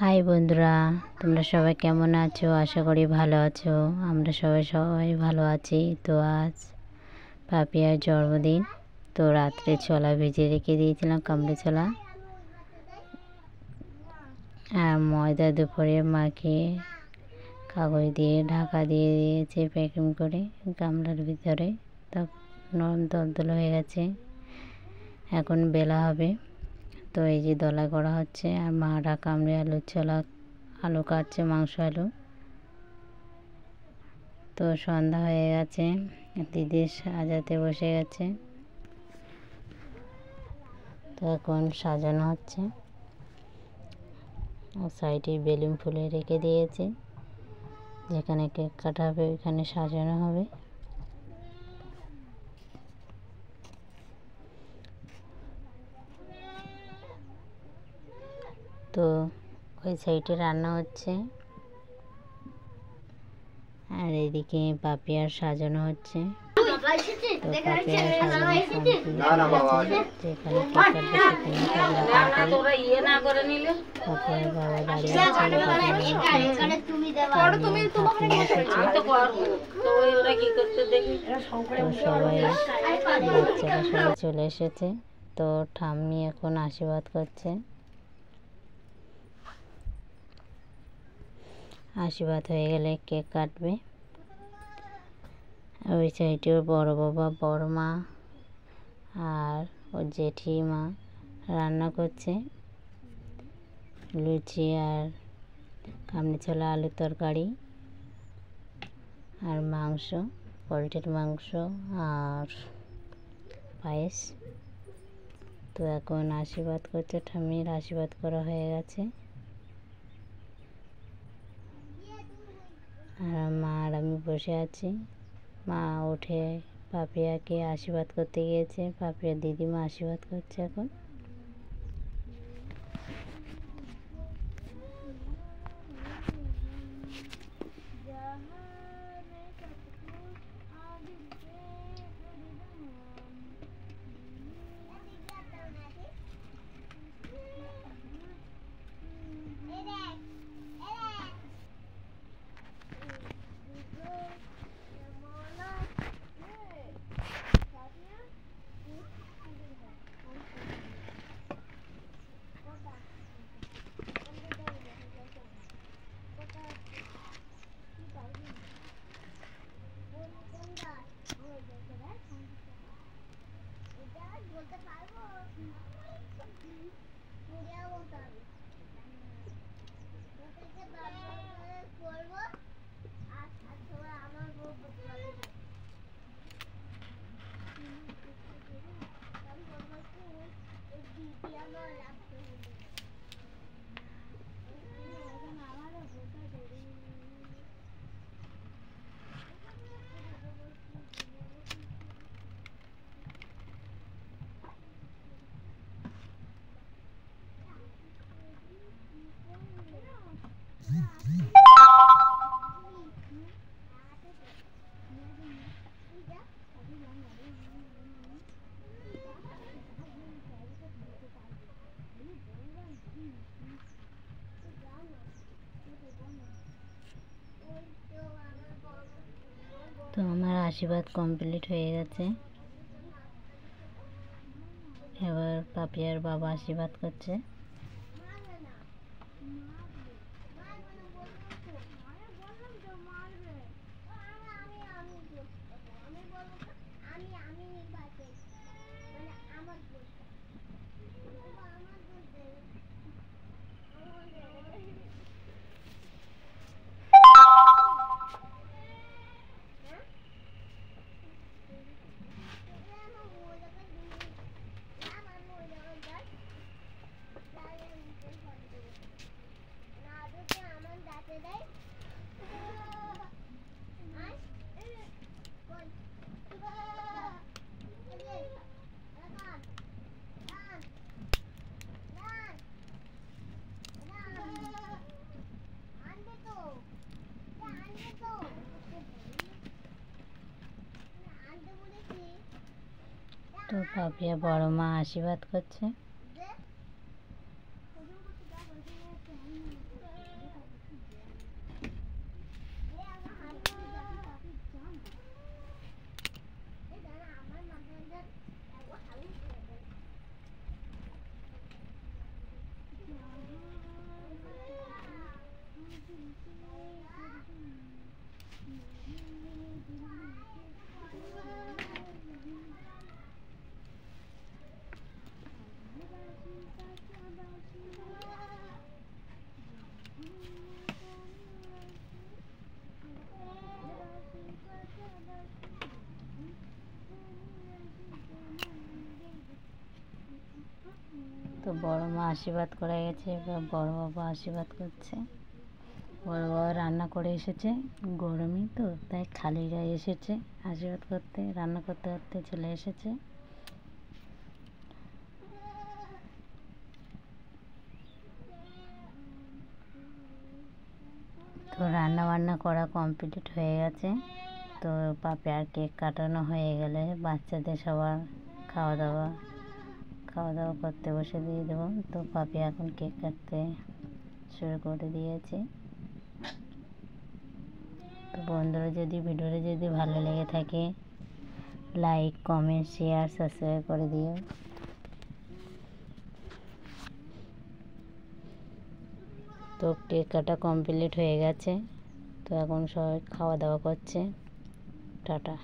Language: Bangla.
হাই বন্ধুরা, তোমরা সবাই কেমন আছো? আশা করি ভালো আছো। আমরা সবাই ভালো আছি। তো আজ পাপিয়ার জন্মদিন, তো রাত্রে ছোলা ভেজে রেখে দিয়েছিলাম, কামড়ে ছোলা আর ময়দা দুপুরে মাখিয়ে কাগজ দিয়ে ঢাকা দিয়ে দিয়েছে প্যাকিং করে গামলার ভিতরে। তা নরম দলদল হয়ে গেছে, এখন বেলা হবে। তো এই যে দলা করা হচ্ছে আর মারা কামড়ে আলু কাটছে, মাংস আলু। তো সন্ধ্যা হয়ে গেছে, দিদি সাজাতে বসে গেছে। তো এখন সাজানো হচ্ছে আর সাইডে বেলুন ফুলে রেখে দিয়েছে, যেখানে কেক কাটা হবে ওইখানে সাজানো হবে। তো ওই সাইডে রান্না হচ্ছে আর এদিকে পাপিয়ার সাজানো হচ্ছে। তো পাপিয়ার সাজানো কমপ্লিট হয়ে গেছে, যেখানে কেক কাটবে সেখানে পাপিয়ার বাবা দাঁড়িয়ে বাচ্চারা সবাই চলে এসেছে। তো ঠাম্মি এখন আশীর্বাদ করছে। আশীর্বাদ হয়ে গেলে কেক কাটবে। ওই সাইডে ওর বড় বাবা, বড় মা আর ওর জেঠিমা রান্না করছে লুচি আর কামড়ে ছোলা আলুর তরকারি আর মাংস, পোলট্রির মাংস আর পায়েস। তো এখন আশীর্বাদ করছে, ঠাম্মির আশীর্বাদ করা হয়ে গেছে। আর মা আর আমি বসে আছি। মা উঠে পাপিয়াকে আশীর্বাদ করতে গিয়েছে, পাপিয়ার দিদিমা আশীর্বাদ করছে এখন। তো আমার আশীর্বাদ কমপ্লিট হয়ে গেছে। এবার পাপিয়ার বাবা আশীর্বাদ করছে। তো পাপিয়া বড় মা আশীর্বাদ করছে। বড় মা আশীর্বাদ করে গেছে, এবার বড় বাবা আশীর্বাদ করছে। বড় বাবা রান্না করে এসেছে, গরমই তো তাই খালি গায়ে এসেছে আশীর্বাদ করতে, রান্না করতে করতে চলে এসেছে। তো রান্না বান্না করা কমপ্লিট হয়ে গেছে। তো পাপিয়ার কেক কাটানো হয়ে গেলে বাচ্চাদের সবার খাওয়া দাওয়া করতে বসে দিয়ে দেবো। তো পাপিয়া এখন কেক কাটতে শুরু করে দিয়েছে। তো বন্ধুরা, যদি ভিডিওটা যদি ভালো লেগে থাকে লাইক, কমেন্ট, শেয়ার, সাবস্ক্রাইব করে দিও। তো কেক কাটা কমপ্লিট হয়ে গেছে। তো এখন সবাই খাওয়া দাওয়া করছে। টাটা।